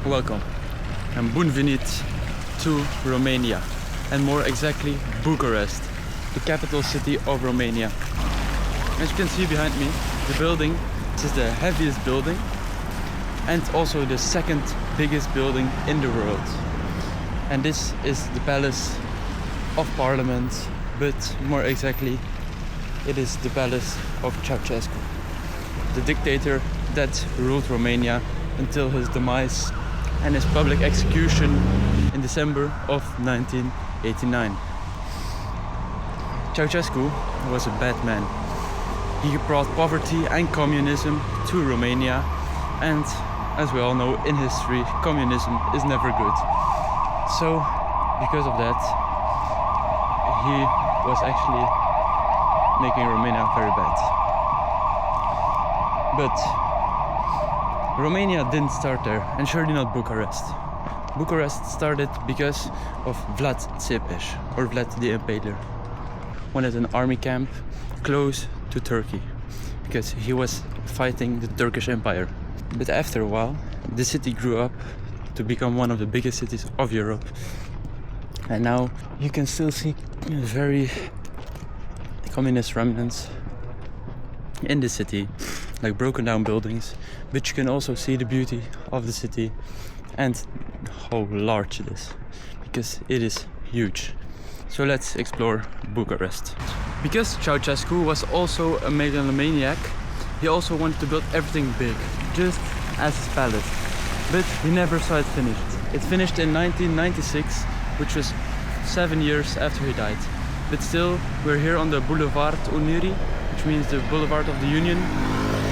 Welcome and bun venit to Romania, and more exactly Bucharest, the capital city of Romania. As you can see behind me, the building is the heaviest building and also the second biggest building in the world. And this is the Palace of Parliament, but more exactly it is the Palace of Ceausescu, the dictator that ruled Romania until his demise and his public execution in December of 1989. Ceausescu was a bad man. He brought poverty and communism to Romania, and as we all know in history, communism is never good. So because of that, he was actually making Romania very bad. But Romania didn't start there, and surely not Bucharest. Bucharest started because of Vlad Țepeș, or Vlad the Impaler, one at an army camp close to Turkey, because he was fighting the Turkish Empire. But after a while, the city grew up to become one of the biggest cities of Europe. And now you can still see very communist remnants in the city, like broken down buildings, but you can also see the beauty of the city and how large it is, because it is huge. So let's explore Bucharest. Because Ceausescu was also a megalomaniac, he also wanted to build everything big, just as his palace. But he never saw it finished. It finished in 1996, which was 7 years after he died. But still, we're here on the Boulevard Unirii, which means the Boulevard of the Union.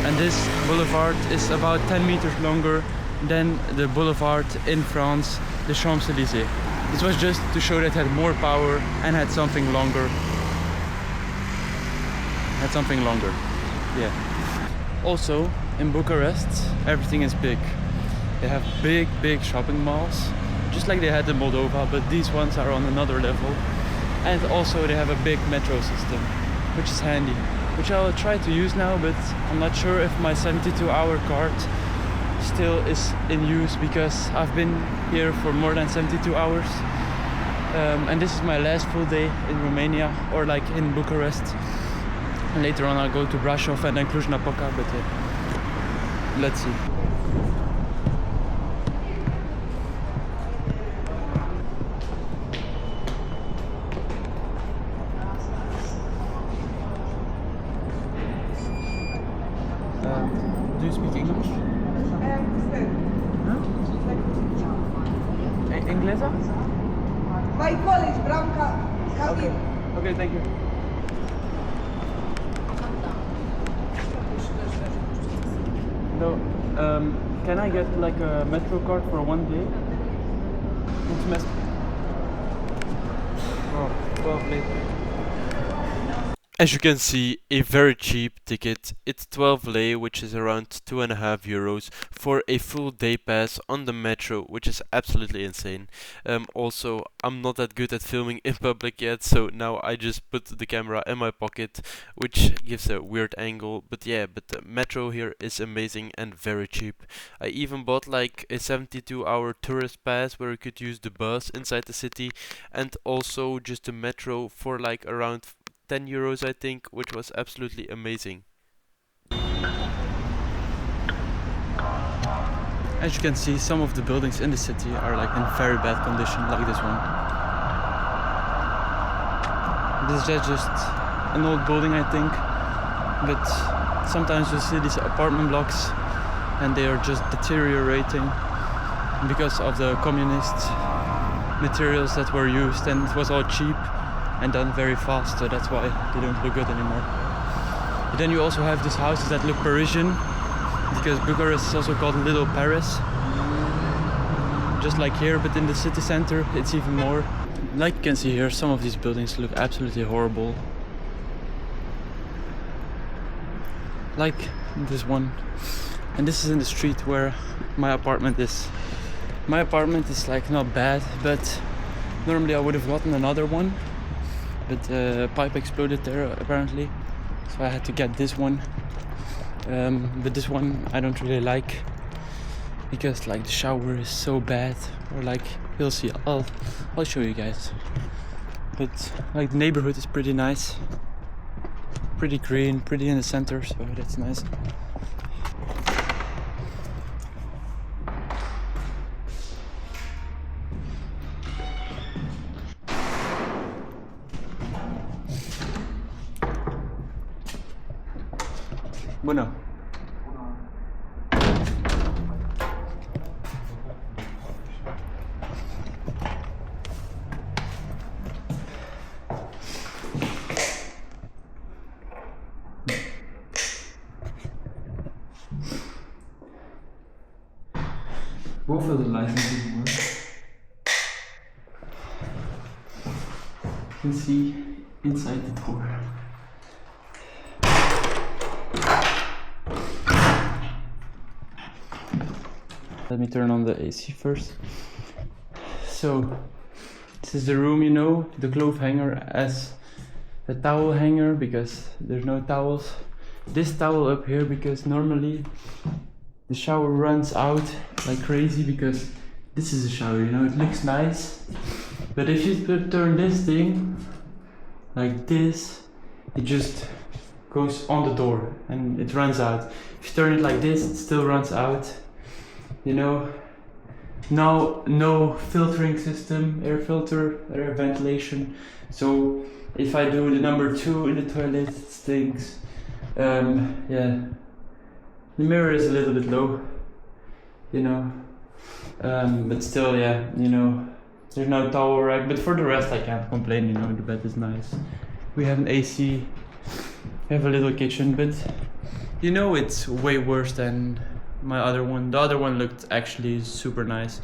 And this boulevard is about 10 meters longer than the boulevard in France, the Champs-Élysées. This was just to show that it had more power and had something longer. Yeah. Also, in Bucharest, everything is big. They have big shopping malls, just like they had in Moldova, but these ones are on another level. And also they have a big metro system, which is handy, which I'll try to use now, but I'm not sure if my 72-hour card still is in use, because I've been here for more than 72 hours. And this is my last full day in Romania, or like in Bucharest. And later on I'll go to Brașov and then Cluj-Napoca, but let's see. Do you speak English? Huh? Englesa? My Polish, Bramka, Kamil. Okay, thank you. No, can I get like a metro card for 1 day? Mulțumesc. Oh, 12 lei. As you can see, a very cheap ticket. It's 12 lei, which is around 2.5 euros for a full day pass on the metro, which is absolutely insane. Also, I'm not that good at filming in public yet, so now I just put the camera in my pocket, which gives a weird angle. But yeah, the metro here is amazing and very cheap. I even bought like a 72-hour tourist pass where you could use the bus inside the city, and also just the metro for like around 10 euros, I think, which was absolutely amazing. As you can see, some of the buildings in the city are like in very bad condition, like this one. This is just an old building, I think, but sometimes you see these apartment blocks and they are just deteriorating because of the communist materials that were used, and it was all cheap and done very fast, so that's why they don't look good anymore. But then you also have these houses that look Parisian, because Bucharest is also called Little Paris, just like here, but in the city center it's even more. Like you can see here, some of these buildings look absolutely horrible, like this one. And this is in the street where my apartment is. My apartment is like not bad, but normally I would have gotten another one, but a pipe exploded there apparently, so I had to get this one. But this one I don't really like. because like the shower is so bad, or like you'll see. I'll show you guys. But like the neighborhood is pretty nice, pretty green, pretty in the center, so that's nice. Bueno. Both of the lights didn't work. You can see inside the door. Let me turn on the AC first. So, this is the room, you know, the clothes hanger as a towel hanger because there's no towels. This towel up here because normally the shower runs out like crazy because this is a shower, you know, it looks nice. But if you turn this thing like this, it just goes on the door and it runs out. If you turn it like this, it still runs out. You know, now no filtering system, air filter, air ventilation. So if I do the number 2 in the toilet, it stinks. Yeah, the mirror is a little bit low, you know, but still, yeah, you know, there's no towel rack, but for the rest I can't complain, you know, the bed is nice. We have an AC, we have a little kitchen, but you know, it's way worse than my other one. The other one looked actually super nice.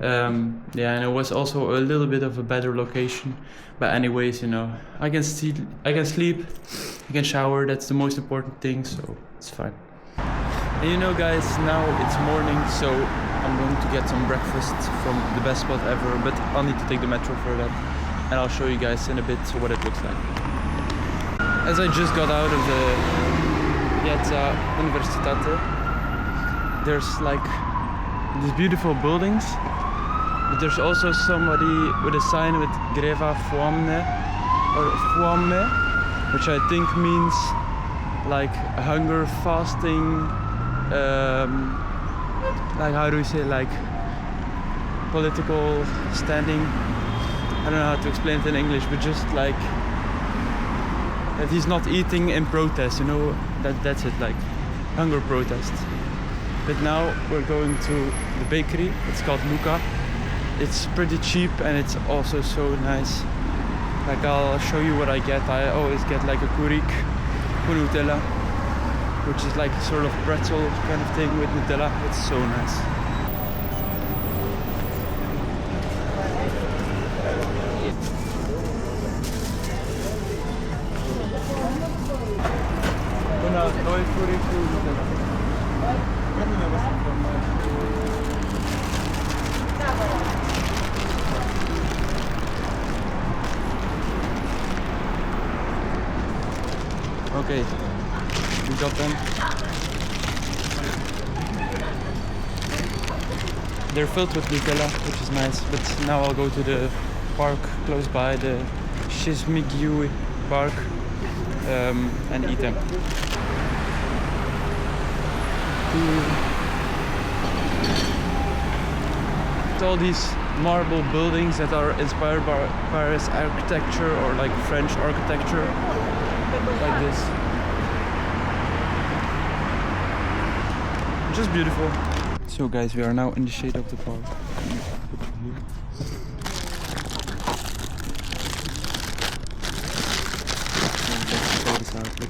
Yeah, and it was also a little bit of a better location. But anyways, you know, I can sleep, I can shower, that's the most important thing, so it's fine. And you know guys, now it's morning, so I'm going to get some breakfast from the best spot ever, but I'll need to take the metro for that. And I'll show you guys in a bit what it looks like. As I just got out of the Piazza Universitate, there's like these beautiful buildings, but there's also somebody with a sign with Greva Fome, or Fome, which I think means like hunger, fasting, like how do we say, like political standing. I don't know how to explain it in English, but just like that he's not eating in protest, you know, that's it, like hunger protest. But now we're going to the bakery. It's called Luca. It's pretty cheap and it's also so nice. Like I'll show you what I get. I always get like a kurik with Nutella, which is like a sort of pretzel kind of thing with Nutella. It's so nice. Okay, we got them. They're filled with Nutella, which is nice, but now I'll go to the park close by, the Seismic park, and eat them. All these marble buildings that are inspired by Paris architecture or like French architecture, like this. Just beautiful. So guys, we are now in the shade of the park. Let's check this out, look.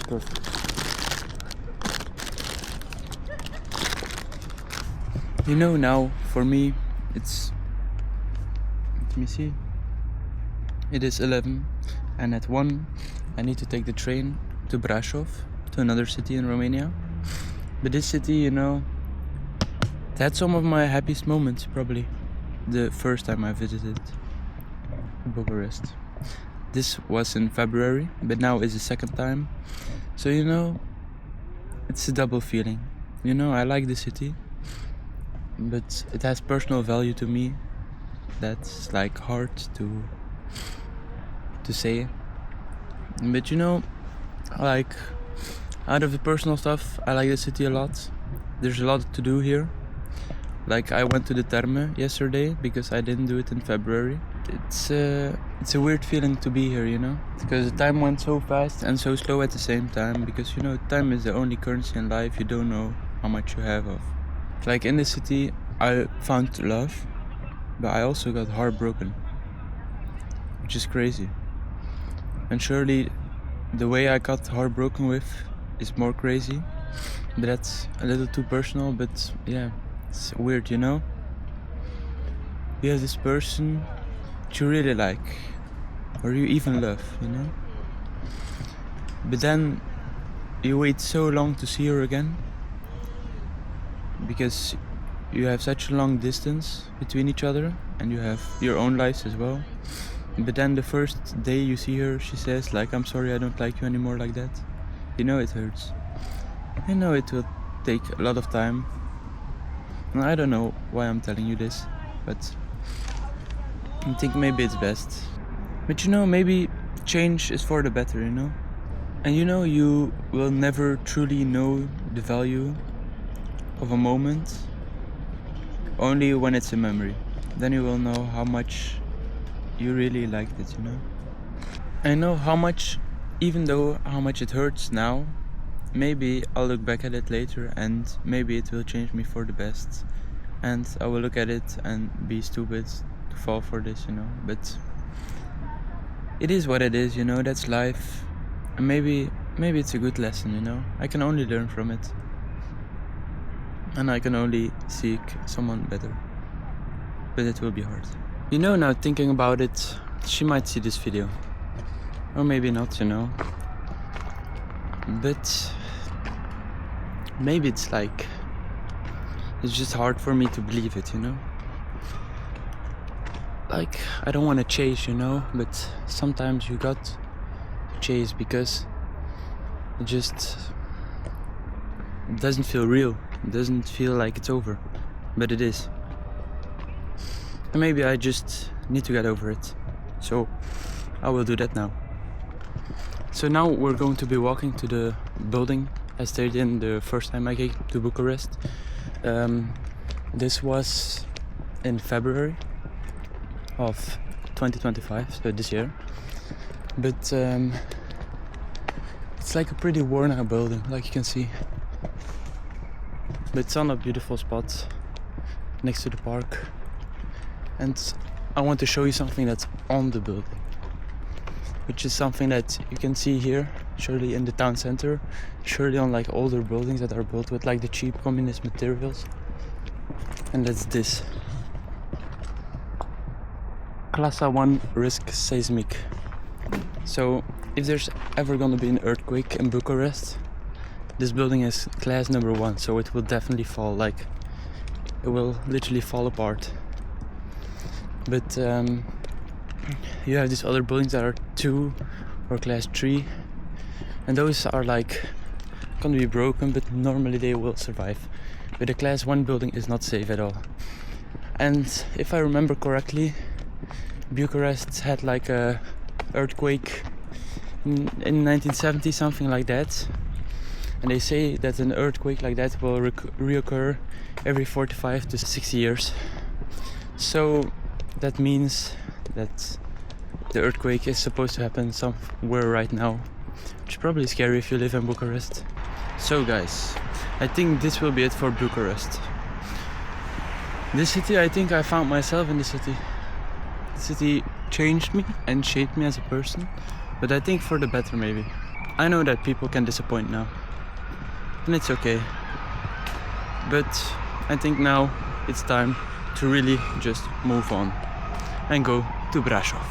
Perfect. You know, now for me it's, let me see, it is 11 and at 1 I need to take the train to Brașov, to another city in Romania. But this city, you know, it had some of my happiest moments probably. the first time I visited Bucharest. This was in February, but now is the second time. So you know, it's a double feeling. You know, I like the city, but it has personal value to me. That's like hard to say. But you know, like out of the personal stuff, I like the city a lot. There's a lot to do here. Like I went to the Terme yesterday because I didn't do it in February. It's a weird feeling to be here, you know, because the time went so fast and so slow at the same time. Because you know, time is the only currency in life you don't know how much you have of. Like in the city, I found love, but I also got heartbroken, which is crazy. And surely, the way I got heartbroken with is more crazy. But that's a little too personal. But yeah, it's weird, you know. You have this person that you really like, or you even love, you know. But then you wait so long to see her again, because you have such a long distance between each other, and you have your own lives as well. But then the first day you see her, she says like, "I'm sorry, I don't like you anymore," like that. You know, it hurts. I know it will take a lot of time. And I don't know why I'm telling you this, but I think maybe it's best. But you know, maybe change is for the better, you know? And you know, you will never truly know the value of a moment only when it's a memory. Then you will know how much you really liked it, you know? I know how much, even though how much it hurts now, maybe I'll look back at it later and maybe it will change me for the best. And I will look at it and be stupid to fall for this, you know? But it is what it is, you know? That's life. And maybe it's a good lesson, you know? I can only learn from it. And I can only seek someone better. But it will be hard. You know, now thinking about it, she might see this video. Or maybe not, you know. But maybe it's like, it's just hard for me to believe it, you know. Like, I don't want to chase, you know, but sometimes you got to chase because it just doesn't feel real. It doesn't feel like it's over, but it is. And maybe I just need to get over it. So I will do that now. So now we're going to be walking to the building I stayed in the first time I came to Bucharest. This was in February of 2025, so this year. But it's like a pretty worn out building, like you can see. But it's on a beautiful spot next to the park. And I want to show you something that's on the building, which is something that you can see here, surely in the town center, surely on like older buildings that are built with like the cheap communist materials. And that's this. Class 1 risk seismic. So if there's ever gonna be an earthquake in Bucharest, this building is class number 1, so it will definitely fall, like it will literally fall apart. But you have these other buildings that are 2 or class 3, and those are like gonna be broken, but normally they will survive. But the class 1 building is not safe at all. And if I remember correctly, Bucharest had like a earthquake in 1970, something like that. And they say that an earthquake like that will reoccur every 45 to 60 years. So that means that the earthquake is supposed to happen somewhere right now, which is probably scary if you live in Bucharest. So guys, I think this will be it for Bucharest. This city, I think I found myself in the city. The city changed me and shaped me as a person, but I think for the better maybe. I know that people can disappoint now, and it's okay. But I think now it's time to really just move on and go to Brasov.